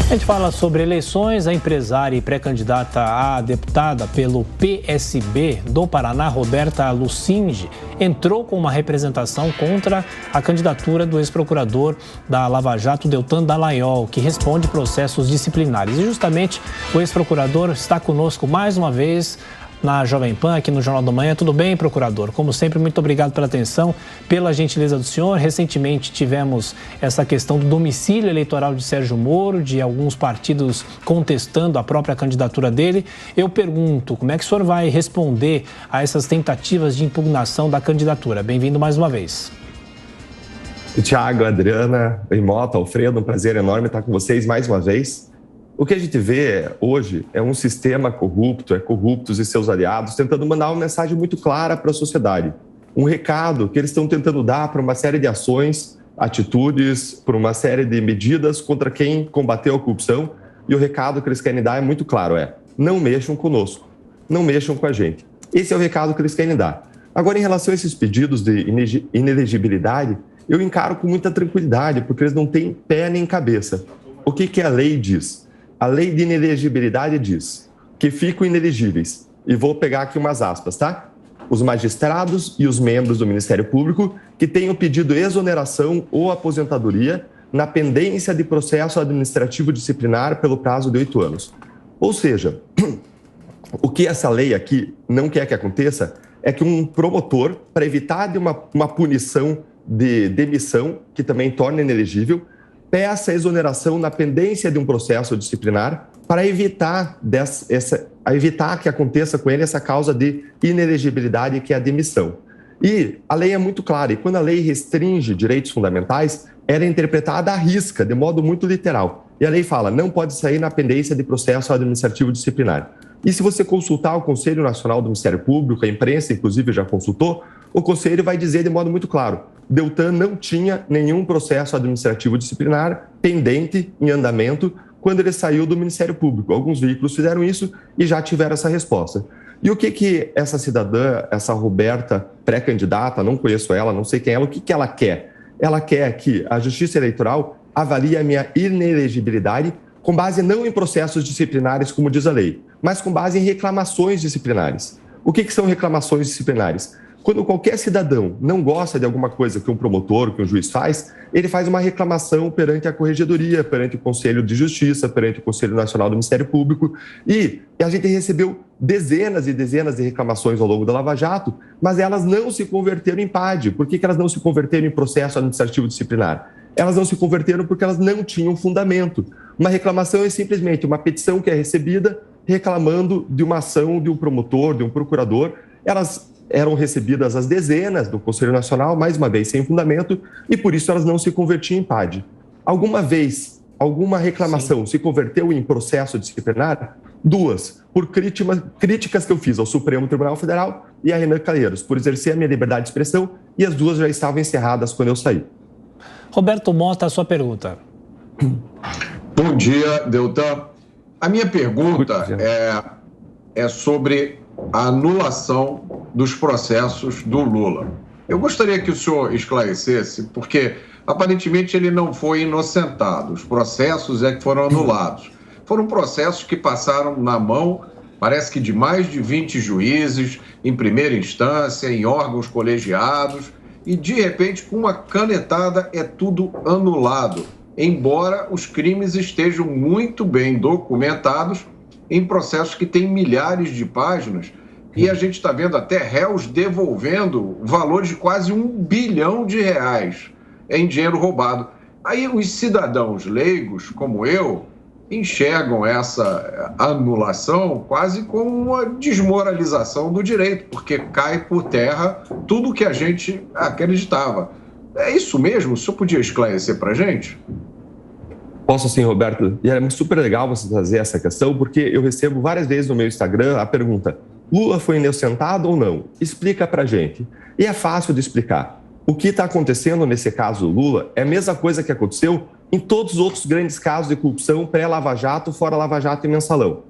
A gente fala sobre eleições. A empresária e pré-candidata a deputada pelo PSB do Paraná, Roberta Lucinge, entrou com uma representação contra a candidatura do ex-procurador da Lava Jato, Deltan Dallagnol, que responde processos disciplinares. E justamente o ex-procurador está conosco mais uma vez na Jovem Pan, aqui no Jornal da Manhã. Tudo bem, procurador? Como sempre, muito obrigado pela atenção, pela gentileza do senhor. Recentemente tivemos essa questão do domicílio eleitoral de Sérgio Moro, de alguns partidos contestando a própria candidatura dele. Eu pergunto, como é que o senhor vai responder a essas tentativas de impugnação da candidatura? Bem-vindo mais uma vez. Tiago, Adriana, Imota, Alfredo, um prazer enorme estar com vocês mais uma vez. O que a gente vê hoje é um sistema corrupto, corruptos e seus aliados tentando mandar uma mensagem muito clara para a sociedade. Um recado que eles estão tentando dar para uma série de ações, atitudes, para uma série de medidas contra quem combateu a corrupção. E o recado que eles querem dar é muito claro, não mexam conosco, não mexam com a gente. Esse é o recado que eles querem dar. Agora, em relação a esses pedidos de inelegibilidade, eu encaro com muita tranquilidade, porque eles não têm pé nem cabeça. O que a lei diz? A lei de inelegibilidade diz que ficam inelegíveis, e vou pegar aqui umas aspas, tá? Os magistrados e os membros do Ministério Público que tenham pedido exoneração ou aposentadoria na pendência de processo administrativo disciplinar pelo prazo de 8 anos. Ou seja, o que essa lei aqui não quer que aconteça é que um promotor, para evitar de uma punição de demissão, que também torna inelegível, peça exoneração na pendência de um processo disciplinar para evitar que aconteça com ele essa causa de inelegibilidade, que é a demissão. E a lei é muito clara, e quando a lei restringe direitos fundamentais, ela é interpretada à risca, de modo muito literal. E a lei fala, não pode sair na pendência de processo administrativo disciplinar. E se você consultar o Conselho Nacional do Ministério Público, a imprensa inclusive já consultou, o Conselho vai dizer de modo muito claro, Deltan não tinha nenhum processo administrativo disciplinar pendente, em andamento, quando ele saiu do Ministério Público. Alguns veículos fizeram isso e já tiveram essa resposta. E o que essa cidadã, essa Roberta, pré-candidata, não conheço ela, não sei quem é ela, o que ela quer? Ela quer que a Justiça Eleitoral avalie a minha inelegibilidade com base não em processos disciplinares, como diz a lei, mas com base em reclamações disciplinares. O que são reclamações disciplinares? Quando qualquer cidadão não gosta de alguma coisa que um promotor, que um juiz faz, ele faz uma reclamação perante a Corregedoria, perante o Conselho de Justiça, perante o Conselho Nacional do Ministério Público. E a gente recebeu dezenas e dezenas de reclamações ao longo da Lava Jato, mas elas não se converteram em PAD. Por que elas não se converteram em processo administrativo disciplinar? Elas não se converteram porque elas não tinham fundamento. Uma reclamação é simplesmente uma petição que é recebida reclamando de uma ação de um promotor, de um procurador. Elas eram recebidas as dezenas do Conselho Nacional, mais uma vez sem fundamento, e por isso elas não se convertiam em PAD. Alguma vez, alguma reclamação se converteu em processo disciplinar? 2, por críticas que eu fiz ao Supremo Tribunal Federal e a Renan Calheiros, por exercer a minha liberdade de expressão, e as duas já estavam encerradas quando eu saí. Roberto Mota, a sua pergunta. Bom dia, Deltan. A minha pergunta é sobre a anulação dos processos do Lula. Eu gostaria que o senhor esclarecesse, porque aparentemente ele não foi inocentado, os processos é que foram anulados. Foram processos que passaram na mão, parece que de mais de 20 juízes, em primeira instância, em órgãos colegiados, e de repente, com uma canetada, é tudo anulado, embora os crimes estejam muito bem documentados em processos que têm milhares de páginas, e a gente está vendo até réus devolvendo valores de quase R$1 bilhão em dinheiro roubado. Aí os cidadãos leigos, como eu, enxergam essa anulação quase como uma desmoralização do direito, porque cai por terra tudo que a gente acreditava. É isso mesmo? O senhor podia esclarecer para a gente? Posso sim, Roberto. E é super legal você trazer essa questão, porque eu recebo várias vezes no meu Instagram a pergunta: Lula foi inocentado ou não? Explica pra gente. E é fácil de explicar. O que está acontecendo nesse caso do Lula é a mesma coisa que aconteceu em todos os outros grandes casos de corrupção pré-Lava Jato, fora Lava Jato e Mensalão.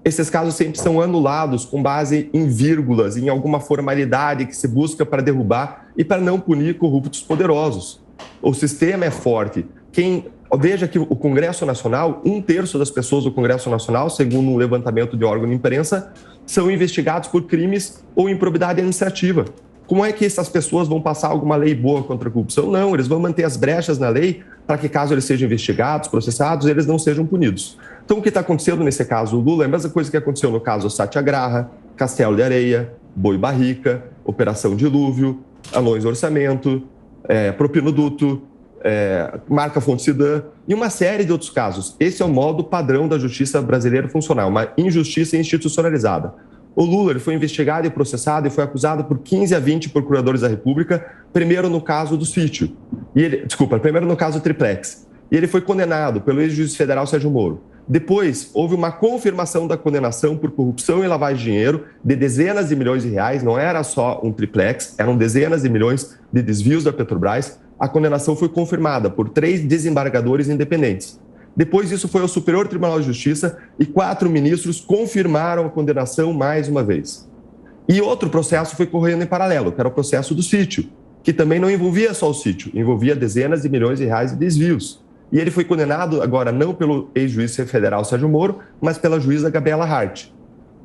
Esses casos sempre são anulados com base em vírgulas, em alguma formalidade que se busca para derrubar e para não punir corruptos poderosos. O sistema é forte. Quem Veja que o Congresso Nacional, 1/3 das pessoas do Congresso Nacional, segundo um levantamento de órgão de imprensa, são investigados por crimes ou improbidade administrativa. Como é que essas pessoas vão passar alguma lei boa contra a corrupção? Não, eles vão manter as brechas na lei para que, caso eles sejam investigados, processados, eles não sejam punidos. Então, o que está acontecendo nesse caso do Lula é a mesma coisa que aconteceu no caso Satyagraha, Castelo de Areia, Boi Barrica, Operação Dilúvio, Anões do Orçamento, Propinoduto, Marca Fonte Cidã e uma série de outros casos. Esse é o modo padrão da justiça brasileira funcionar, uma injustiça institucionalizada. O Lula ele foi investigado e processado e foi acusado por 15 a 20 procuradores da República, primeiro no caso do sítio, primeiro no caso do triplex. E ele foi condenado pelo ex-juiz federal Sérgio Moro. Depois, houve uma confirmação da condenação por corrupção e lavagem de dinheiro de dezenas de milhões de reais, não era só um triplex, eram dezenas de milhões de desvios da Petrobras. A condenação foi confirmada por 3 desembargadores independentes. Depois disso foi ao Superior Tribunal de Justiça e 4 ministros confirmaram a condenação mais uma vez. E outro processo foi correndo em paralelo, que era o processo do sítio, que também não envolvia só o sítio, envolvia dezenas de milhões de reais de desvios. E ele foi condenado agora não pelo ex-juiz federal Sérgio Moro, mas pela juíza Gabriela Hart.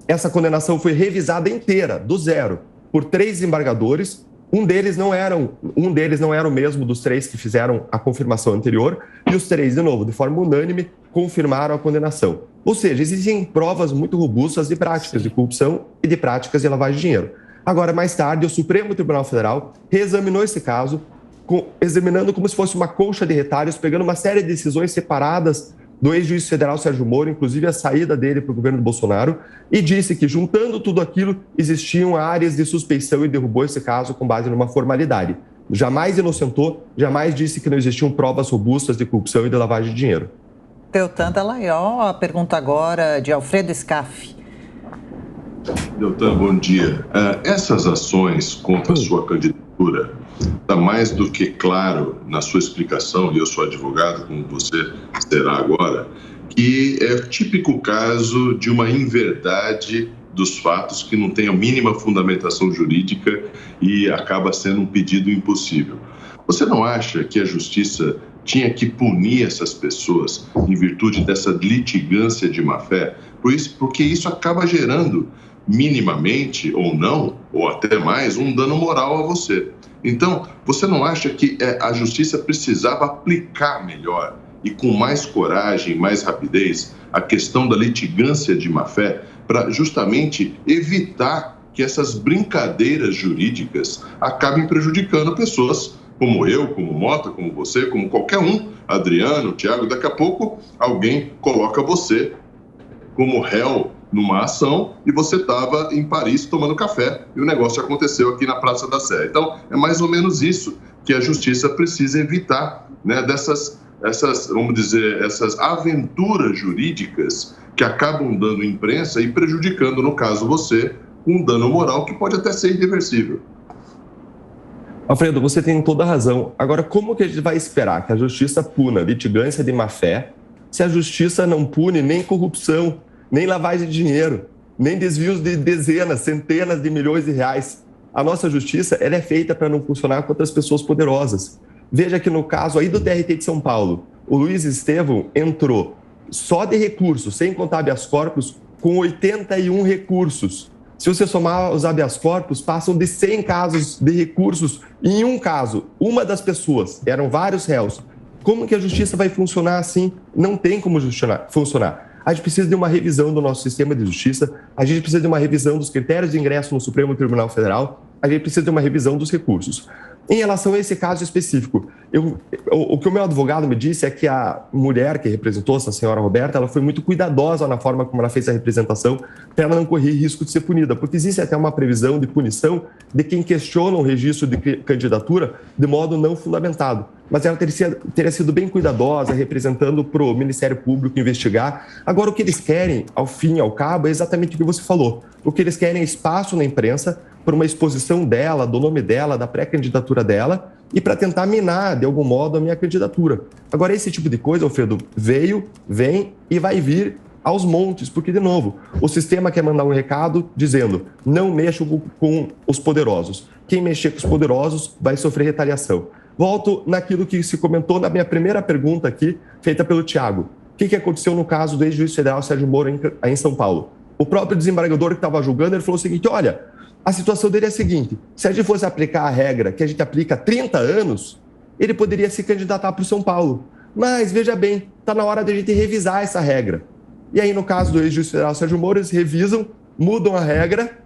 Essa condenação foi revisada inteira, do zero, por 3 desembargadores. Um deles não era o mesmo dos 3 que fizeram a confirmação anterior, e os 3, de novo, de forma unânime, confirmaram a condenação. Ou seja, existem provas muito robustas de práticas de corrupção e de práticas de lavagem de dinheiro. Agora, mais tarde, o Supremo Tribunal Federal reexaminou esse caso, examinando como se fosse uma colcha de retalhos, pegando uma série de decisões separadas do ex-juiz federal Sérgio Moro, inclusive a saída dele para o governo do Bolsonaro, e disse que, juntando tudo aquilo, existiam áreas de suspeição e derrubou esse caso com base numa formalidade. Jamais inocentou, jamais disse que não existiam provas robustas de corrupção e de lavagem de dinheiro. Deltan Dallagnol, a pergunta agora de Alfredo Scaff. Deltan, bom dia. Essas ações contra a sua candidatura, está mais do que claro na sua explicação, e eu sou advogado, como você será agora, que é o típico caso de uma inverdade dos fatos que não tem a mínima fundamentação jurídica e acaba sendo um pedido impossível. Você não acha que a justiça tinha que punir essas pessoas em virtude dessa litigância de má-fé? Porque isso acaba gerando, minimamente ou não, ou até mais, um dano moral a você. Então, você não acha que a justiça precisava aplicar melhor e com mais coragem, mais rapidez, a questão da litigância de má-fé para justamente evitar que essas brincadeiras jurídicas acabem prejudicando pessoas como eu, como Mota, como você, como qualquer um, Adriano, Tiago, daqui a pouco alguém coloca você como réu numa ação e você estava em Paris tomando café e o negócio aconteceu aqui na Praça da Sé. Então, é mais ou menos isso que a justiça precisa evitar, né, vamos dizer, essas aventuras jurídicas que acabam dando imprensa e prejudicando, no caso você, um dano moral que pode até ser irreversível. Alfredo, você tem toda a razão. Agora, como que a gente vai esperar que a justiça puna litigância de má-fé se a justiça não pune nem corrupção, nem lavagem de dinheiro, nem desvios de dezenas, centenas de milhões de reais? A nossa justiça ela é feita para não funcionar contra as pessoas poderosas. Veja que no caso aí do TRT de São Paulo, o Luiz Estevão entrou só de recursos, sem contar habeas corpus, com 81 recursos. Se você somar os habeas corpus, passam de 100 casos de recursos. E em um caso, uma das pessoas, eram vários réus. Como que a justiça vai funcionar assim? Não tem como funcionar. A gente precisa de uma revisão do nosso sistema de justiça, a gente precisa de uma revisão dos critérios de ingresso no Supremo Tribunal Federal, a gente precisa de uma revisão dos recursos. Em relação a esse caso específico, o que o meu advogado me disse é que a mulher que representou essa senhora Roberta, ela foi muito cuidadosa na forma como ela fez a representação para ela não correr risco de ser punida, porque existe até uma previsão de punição de quem questiona o registro de candidatura de modo não fundamentado. Mas ela teria sido bem cuidadosa, representando para o Ministério Público investigar. Agora, o que eles querem, ao fim e ao cabo, é exatamente o que você falou. O que eles querem é espaço na imprensa para uma exposição dela, do nome dela, da pré-candidatura dela, e para tentar minar, de algum modo, a minha candidatura. Agora, esse tipo de coisa, Alfredo, vem e vai vir aos montes, porque, de novo, o sistema quer mandar um recado dizendo: não mexa com os poderosos. Quem mexer com os poderosos vai sofrer retaliação. Volto naquilo que se comentou na minha primeira pergunta aqui, feita pelo Tiago. O que aconteceu no caso do ex-juiz federal Sérgio Moro em São Paulo? O próprio desembargador que estava julgando, ele falou o seguinte, olha, a situação dele é a seguinte, se a gente fosse aplicar a regra que a gente aplica há 30 anos, ele poderia se candidatar para o São Paulo. Mas, veja bem, está na hora de a gente revisar essa regra. E aí, no caso do ex-juiz federal Sérgio Moro, eles revisam, mudam a regra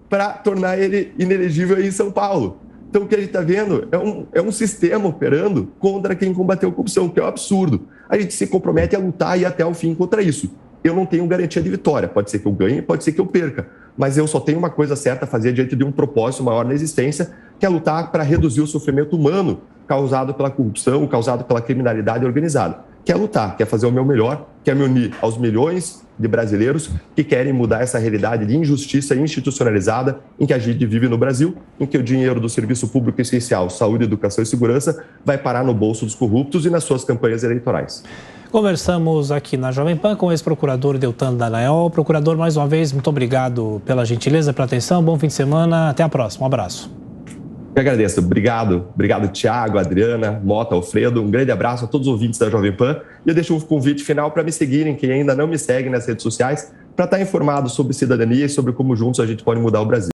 para tornar ele inelegível em São Paulo. Então, o que a gente está vendo é um sistema operando contra quem combateu a corrupção, que é um absurdo. A gente se compromete a lutar e ir até o fim contra isso. Eu não tenho garantia de vitória. Pode ser que eu ganhe, pode ser que eu perca. Mas eu só tenho uma coisa certa a fazer diante de um propósito maior na existência, que é lutar para reduzir o sofrimento humano causado pela corrupção, causado pela criminalidade organizada. Quer lutar, quer fazer o meu melhor, quer me unir aos milhões de brasileiros que querem mudar essa realidade de injustiça institucionalizada em que a gente vive no Brasil, em que o dinheiro do serviço público essencial, saúde, educação e segurança, vai parar no bolso dos corruptos e nas suas campanhas eleitorais. Conversamos aqui na Jovem Pan com o ex-procurador Deltan Dallagnol. Procurador, mais uma vez, muito obrigado pela gentileza, pela atenção. Bom fim de semana. Até a próxima. Um abraço. Eu agradeço. Obrigado, Tiago, Adriana, Mota, Alfredo. Um grande abraço a todos os ouvintes da Jovem Pan. E eu deixo um convite final para me seguirem, quem ainda não me segue nas redes sociais, para estar informado sobre cidadania e sobre como juntos a gente pode mudar o Brasil.